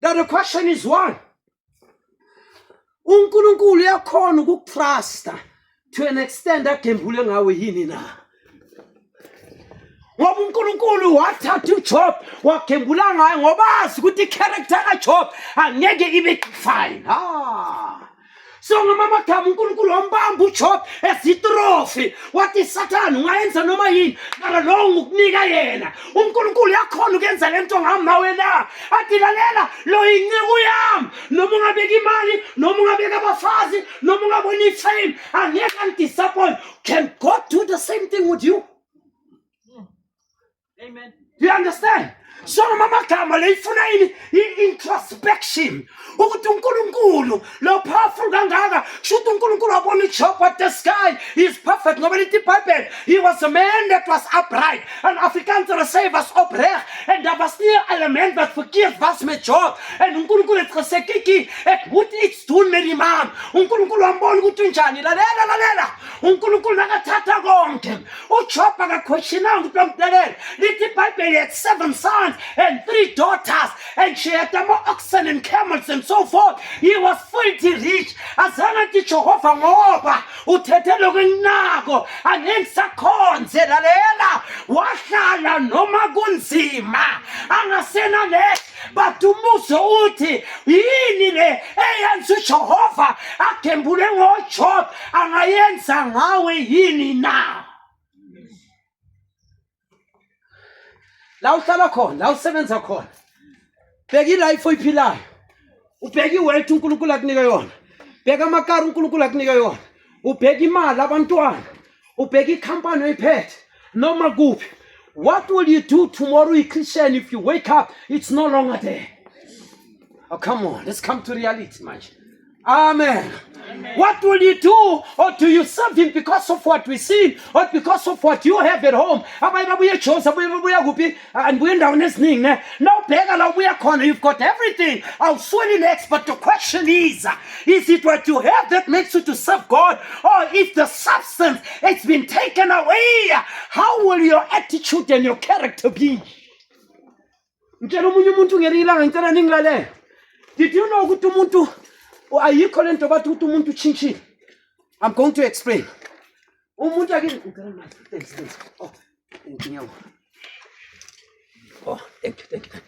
Now the question is one. uNkulunkulu uyakhona ukukutrusta to an extent agembule ngawe yini na. Ngoba uNkulunkulu wathatha uJob wagembula ngaye ngoba azi ukuthi i-character kaJob angeke ibe fine. So ngomama gama uNkulunkulu wambamba uJob esitrofi wathi Satan ungayenza noma yini mara lo ngikunika yena. uNkulunkulu uyakhona ukwenza lento ngami nawe na. Athi lalela lo inciko yami noma ungabeka imali noma ungabeka abafazi noma ungabona ifame angeke angidisappoint. Can God do the same thing with you? Amen. Do you understand? So mama gama leyifuna yini introspection ukuthi uNkulunkulu lo powerful kangaka should uNkulunkulu abone iJob at the sky is perfect ngoba lithi iBhayibheli he was a man that was upright and Afrikaner sê was opreg en daar was nie 'n element wat verkeerd was met Job en uNkulunkulu het gesê kykie ek moet iets doen met die man. uNkulunkulu ambona ukuthi njani lalela uNkulunkulu nakathatha konke uJob akaquestionanga ukuthi amdelela lithi iBhayibheli had 7 sons and 3 daughters, and she had more oxen and camels and so forth. He was filthy rich. Azange ti Jehovah ngoba uthethe lokunako anengisakhonze lalela wahlala noma kunzima angasena le batumuso uthi yini le eyenza uJehova agembule ngoJob angayenza ngawe yini na. La uhlala khona, la usebenza khona. Bheka ilife oyiphilayo. Ubheka iwealth uNkulunkulu akunika yona. Bheka amakari uNkulunkulu akunika yona. Ubheka imali abantwana. Ubheka ikhampani oyiphethe. Noma kuphi. What will you do tomorrow, you Christian, if you wake up, it's no longer there? Oh, come on, let's come to reality, man. Amen. Amen. What will you do? Or do you serve him because of what we see? Or because of what you have at home? And we're down this thing. Now, you've got everything. I'll swing next. But the question is it what you have that makes you to serve God? Or if the substance it's been taken away, how will your attitude and your character be? Did you know I'm going to explain. Oh, thank you.